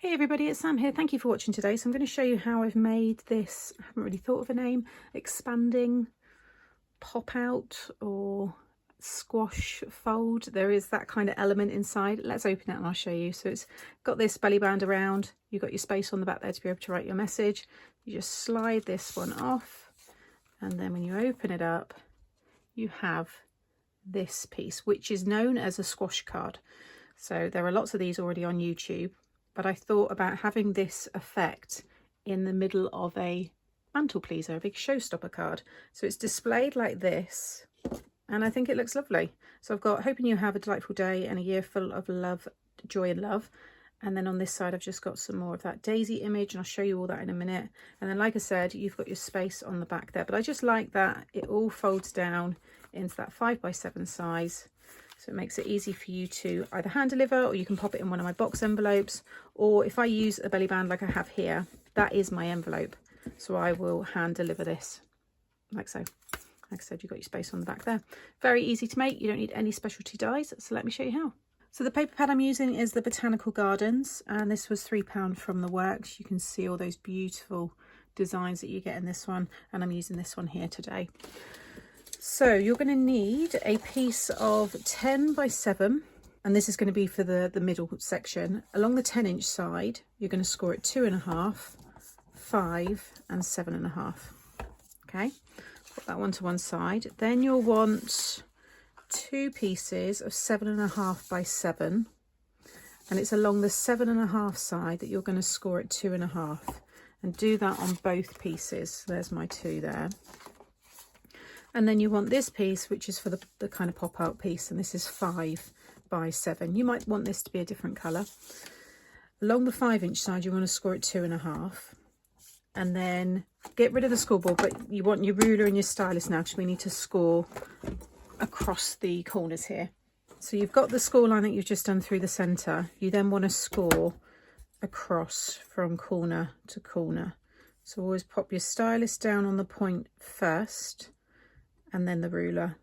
Hey everybody, it's Sam here. Thank you for watching today. So I'm going to show you how I've made this, I haven't really thought of a name, expanding pop out or squash fold. There is that kind of element inside. Let's open it and I'll show you. So it's got this belly band around, you've got your space on the back there to be able to write your message. You just slide this one off, and then when you open it up, you have this piece, which is known as a squash card. So there are lots of these already on YouTube, but I thought about having this effect in the middle of a mantle pleaser, a big showstopper card. So it's displayed like this, and I think it looks lovely. So I've got hoping you have a delightful day and a year full of love, joy and love. And then on this side, I've just got some more of that daisy image, and I'll show you all that in a minute. And then, like I said, you've got your space on the back there, but I just like that it all folds down into that 5x7 size. So it makes it easy for you to either hand deliver, or you can pop it in one of my box envelopes. Or if I use a belly band like I have here, that is my envelope. So I will hand deliver this like so. Like I said, you've got your space on the back there. Very easy to make. You don't need any specialty dies. So let me show you how. So the paper pad I'm using is the Botanical Gardens, and this was £3 from the works. You can see all those beautiful designs that you get in this one, and I'm using this one here today. So you're going to need a piece of 10x7, and this is going to be for the middle section. Along the 10-inch side, you're going to score it 2.5, 5 and 7.5. Okay, put that one to one side. Then you'll want 2 pieces of 7.5x7, and it's along the 7.5 side that you're going to score it 2.5, and do that on both pieces. So there's my 2 there. And then you want this piece, which is for the kind of pop out piece, and this is 5x7. You might want this to be a different colour. Along the 5-inch side, you want to score it 2.5, and then get rid of the scoreboard, but you want your ruler and your stylus now, because we need to score across the corners here. So you've got the score line that you've just done through the centre. You then want to score across from corner to corner. So always pop your stylus down on the point first, and then the ruler,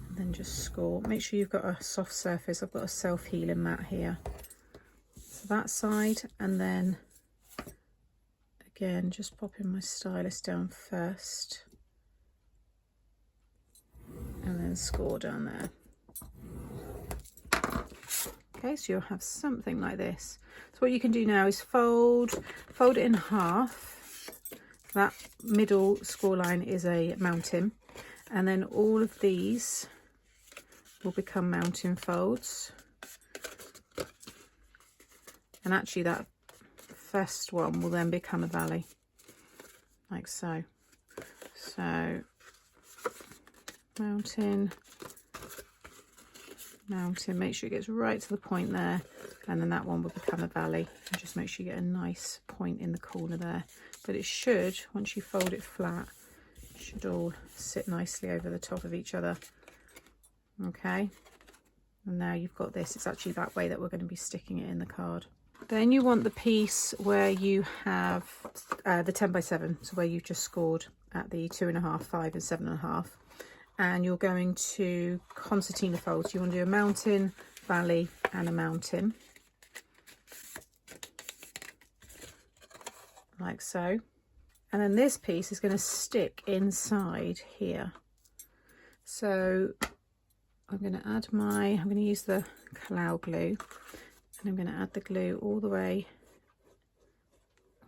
and then just score. Make sure you've got a soft surface. I've got a self-healing mat here. So that side, and then again just popping my stylus down first, and then score down there. Okay, so you'll have something like this. So what you can do now is fold it in half. That middle score line is a mountain, and then all of these will become mountain folds, and actually that first one will then become a valley, like so. So mountain, mountain, make sure it gets right to the point there, and then that one will become a valley, and just make sure you get a nice point in the corner there. But it should, once you fold it flat, it should all sit nicely over the top of each other. Okay, and now you've got this. It's actually that way that we're going to be sticking it in the card. Then you want the piece where you have the 10x7, so where you've just scored at the 2.5, 5 and 7.5, and you're going to concertina fold. So you want to do a mountain, valley and a mountain, like so. And then this piece is going to stick inside here. So I'm going to use the cloud glue, and I'm going to add the glue all the way.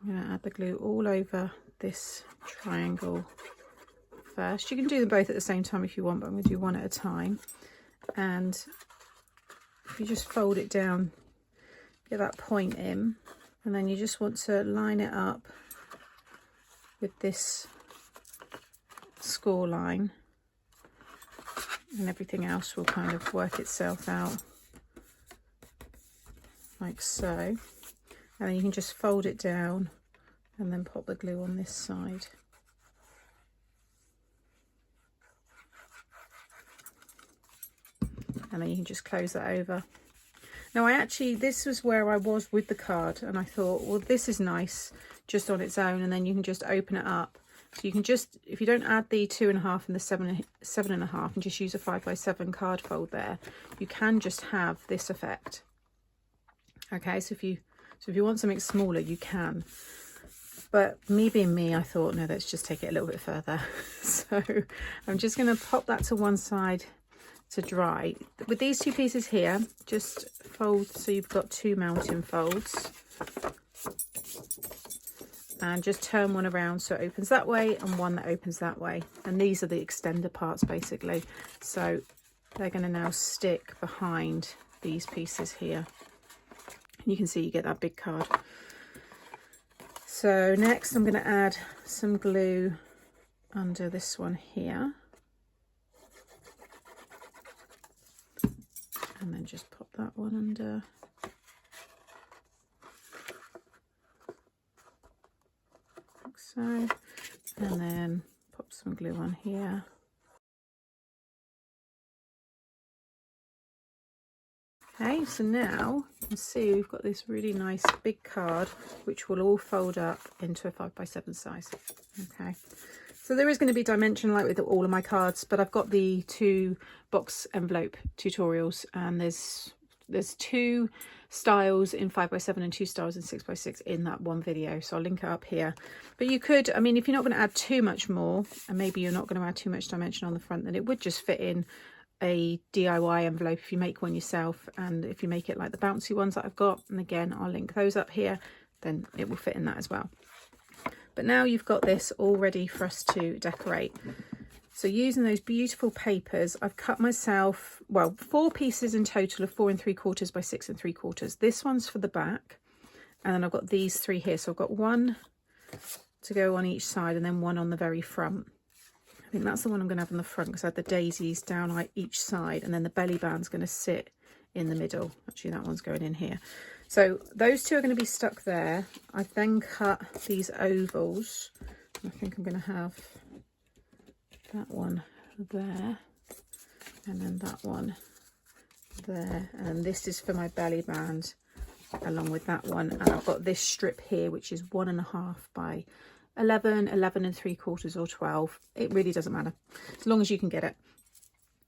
I'm going to add the glue all over this triangle first. You can do them both at the same time if you want, but I'm going to do one at a time. And if you just fold it down, get that point in, and then you just want to line it up with this score line, and everything else will kind of work itself out like so. And then you can just fold it down and then pop the glue on this side. And then you can just close that over. Now this was where I was with the card, and I thought, well, this is nice just on its own, and then you can just open it up. So you can just, if you don't add the 2.5 and the 7.5 and just use a 5x7 card fold there, you can just have this effect. Okay, so if you So if you want something smaller, you can. But me being me, I thought, no, let's just take it a little bit further. So I'm just going to pop that to one side to dry. With these two pieces here, just fold so you've got two mounting folds. And just turn one around so it opens that way and one that opens that way. And these are the extender parts basically. So they're going to now stick behind these pieces here. You can see you get that big card. So next I'm going to add some glue under this one here. And then just pop that one under. Like so. And then pop some glue on here. Okay, so now you can see we've got this really nice big card which will all fold up into a 5x7 size. Okay, so there is going to be dimension like with all of my cards, but I've got the 2 box envelope tutorials, and there's 2 styles in 5x7 and 2 styles in 6x6 in that one video, so I'll link it up here. But you could, I mean, if you're not going to add too much more, and maybe you're not going to add too much dimension on the front, then it would just fit in a DIY envelope if you make one yourself. And if you make it like the bouncy ones that I've got, and again I'll link those up here, then it will fit in that as well. But now you've got this all ready for us to decorate. So using those beautiful papers, I've cut myself, well, 4 pieces in total of 4 3/4 by 6 3/4. This one's for the back, and then I've got these 3 here, so I've got 1 to go on each side and then 1 on the very front. I think that's the one I'm going to have on the front because I had the daisies down like each side, and then the belly band's going to sit in the middle. Actually, that one's going in here. So those 2 are going to be stuck there. I've then cut these ovals. I think I'm going to have that one there, and then that one there. And this is for my belly band along with that one. And I've got this strip here, which is 1.5 by 11, 11 3/4 or 12. It really doesn't matter as long as you can get it.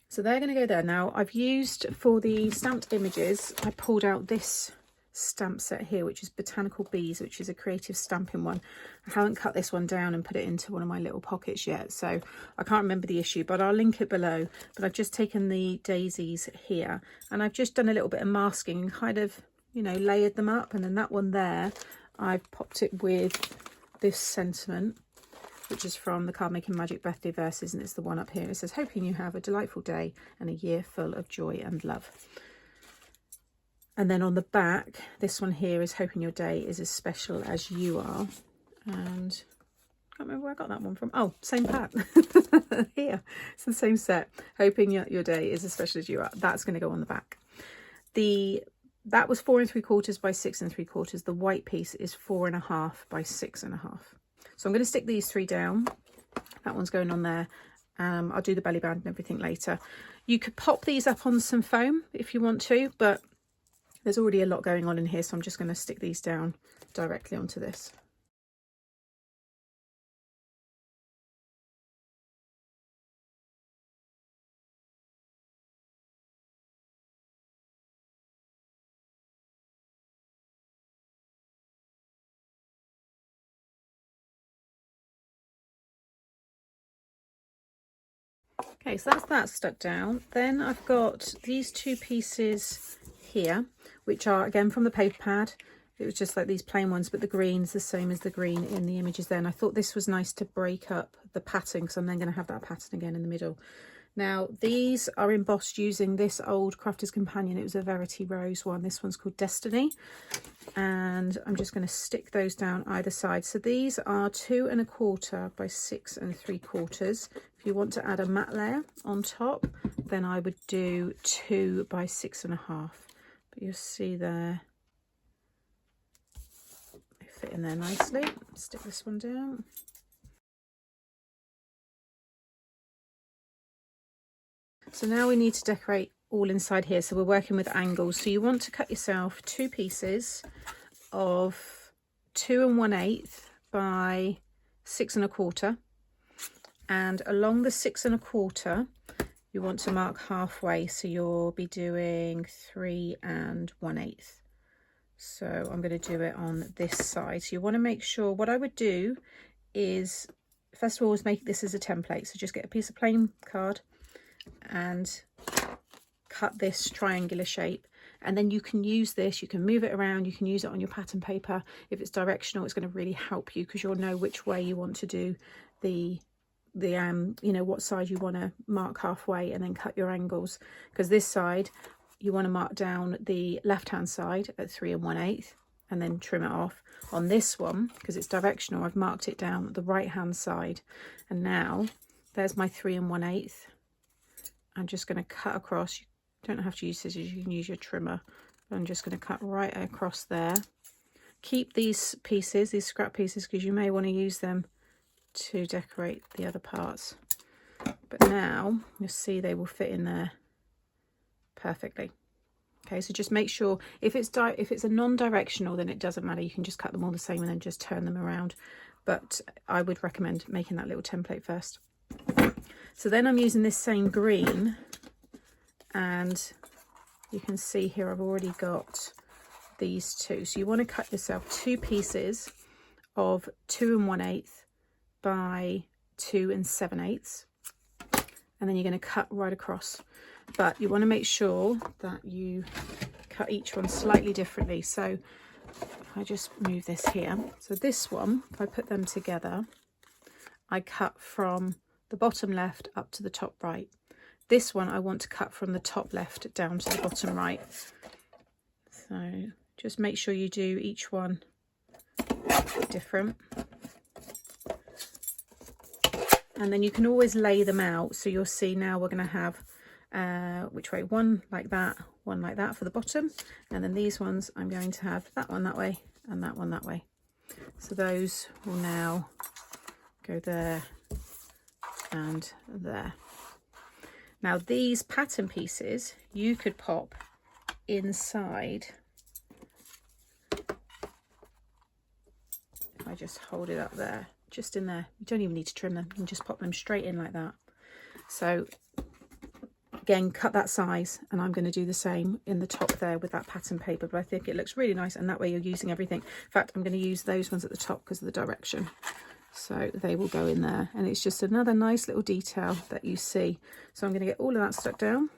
So they're going to go there. Now I've used, for the stamped images, I pulled out this stamp set here, which is Botanical Bees, which is a creative stamping one. I haven't cut this one down and put it into one of my little pockets yet, so I can't remember the issue, but I'll link it below. But I've just taken the daisies here and I've just done a little bit of masking and kind of, you know, layered them up. And then that one there, I've popped it with this sentiment, which is from the Card Making Magic Birthday Verses, and it's the one up here. It says, hoping you have a delightful day and a year full of joy and love. And then on the back, this one here is hoping your day is as special as you are. And I can't remember where I got that one from. Oh, same pack. Here, it's the same set. Hoping your day is as special as you are. That's going to go on the back. That was 4 3/4 by 6 3/4. The white piece is 4.5 by 6.5. So I'm going to stick these 3 down. That one's going on there. I'll do the belly band and everything later. You could pop these up on some foam if you want to, but there's already a lot going on in here, so I'm just going to stick these down directly onto this. Okay, so that's that stuck down. Then I've got these 2 pieces here, which are again from the paper pad. It was just like these plain ones, but the green's the same as the green in the images there. And I thought this was nice to break up the pattern, because I'm then going to have that pattern again in the middle. Now these are embossed using this old Crafter's Companion. It was a Verity Rose one. This one's called Destiny. And I'm just going to stick those down either side. So these are 2 1/4 by 6 3/4. If you want to add a matte layer on top, then I would do 2 by 6.5. But you'll see there, they fit in there nicely. Stick this one down. So now we need to decorate all inside here. So we're working with angles. So you want to cut yourself 2 pieces of 2 1/8 by 6 1/4. And along the 6 1/4, you want to mark halfway. So you'll be doing 3 1/8. So I'm going to do it on this side. So you want to make sure, what I would do is, first of all, is make this as a template. So just get a piece of plain card and cut this triangular shape, and then you can use this, you can move it around, you can use it on your pattern paper. If it's directional, it's going to really help you because you'll know which way you want to do the you know, what side you want to mark halfway, and then cut your angles, because this side you want to mark down the left hand side at 3 1/8 and then trim it off. On this one, because it's directional, I've marked it down the right hand side, and now there's my 3 1/8. I'm just going to cut across. You don't have to use scissors, you can use your trimmer. I'm just going to cut right across there. Keep these pieces, these scrap pieces, because you may want to use them to decorate the other parts. But now you'll see they will fit in there perfectly. Okay, so just make sure if it's a non-directional, then it doesn't matter, you can just cut them all the same and then just turn them around. But I would recommend making that little template first. So then I'm using this same green, and you can see here I've already got these two. So you want to cut yourself 2 pieces of 2 1/8 by 2 7/8, and then you're going to cut right across. But you want to make sure that you cut each one slightly differently. So if I just move this here, so this one, if I put them together, I cut from the bottom left up to the top right. This one I want to cut from the top left down to the bottom right. So just make sure you do each one different. And then you can always lay them out. So you'll see now we're going to have which way, one like that for the bottom, and then these ones I'm going to have that one that way and that one that way. So those will now go there and there. Now these pattern pieces you could pop inside. If I just hold it up there, just in there, you don't even need to trim them, you can just pop them straight in like that. So again, cut that size, and I'm going to do the same in the top there with that pattern paper, but I think it looks really nice, and that way you're using everything. In fact, I'm going to use those ones at the top because of the direction, so they will go in there, and it's just another nice little detail that you see. So I'm going to get all of that stuck down.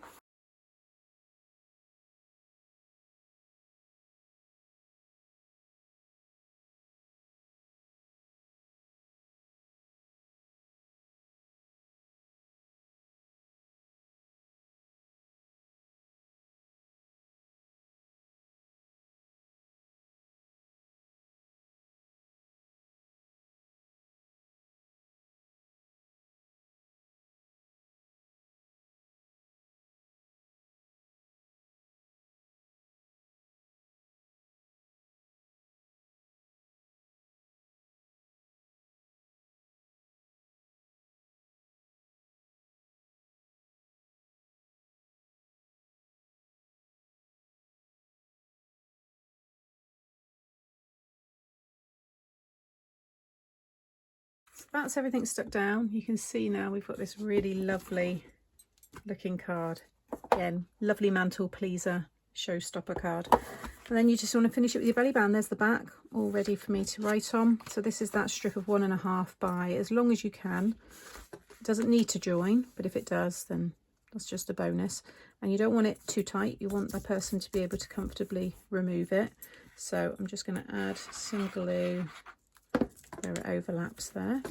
So that's everything stuck down. You can see now we've got this really lovely looking card. Again, lovely mantle pleaser, showstopper card. And then you just want to finish it with your belly band. There's the back all ready for me to write on. So this is that strip of 1.5 by as long as you can. It doesn't need to join, but if it does, then that's just a bonus. And you don't want it too tight. You want the person to be able to comfortably remove it. So I'm just going to add some glue where it overlaps there.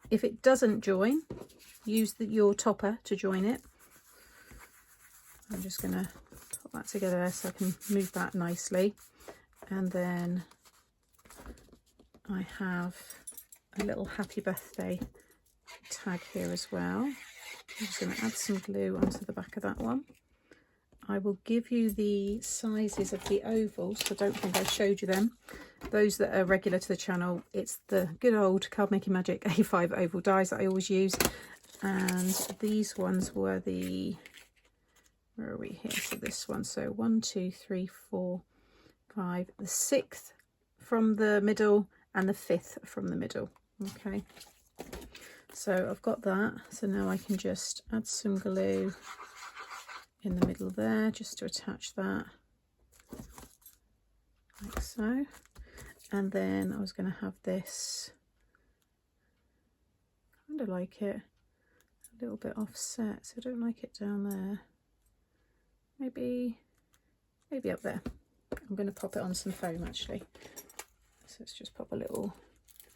If it doesn't join, use your topper to join it. I'm just going to put that together so I can move that nicely. And then I have a little happy birthday tag here as well. I'm just going to add some glue onto the back of that one. I will give you the sizes of the ovals, so I don't think I showed you them. Those that are regular to the channel, it's the good old Card Making Magic A5 oval dies that I always use. And these ones were the, where are we here? So this one, so 1, 2, 3, 4, 5, the 6th from the middle and the 5th from the middle. Okay, so I've got that. So now I can just add some glue in the middle there just to attach that. like so. And then I was going to have this, kind of like it a little bit offset, so I don't like it down there. Maybe up there. I'm going to pop it on some foam actually. So let's just pop a little,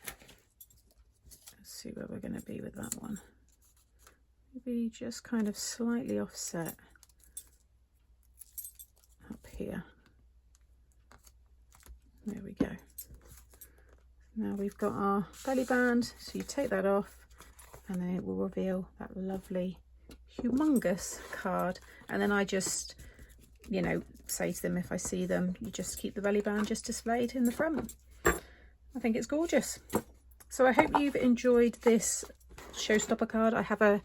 let's see where we're going to be with that one. Maybe just kind of slightly offset up here. There we go. Now we've got our belly band, so you take that off and then it will reveal that lovely humongous card. And then I just, you know, say to them if I see them, you just keep the belly band just displayed in the front. I think it's gorgeous. So I hope you've enjoyed this Showstopper card. I have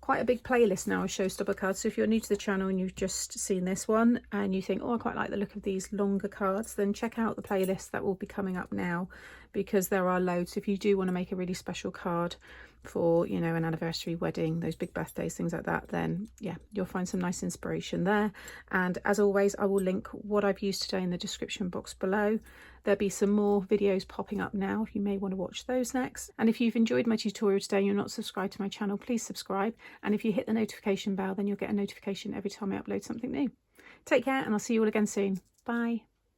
quite a big playlist now of Showstopper cards, so if you're new to the channel and you've just seen this one and you think, oh, I quite like the look of these longer cards, then check out the playlist that will be coming up now, because there are loads. If you do want to make a really special card for, you know, an anniversary, wedding, those big birthdays, things like that, then yeah, you'll find some nice inspiration there. And as always, I will link what I've used today in the description box below. There'll be some more videos popping up now, you may want to watch those next. And if you've enjoyed my tutorial today and you're not subscribed to my channel, please subscribe. And if you hit the notification bell, then you'll get a notification every time I upload something new. Take care, and I'll see you all again soon. Bye.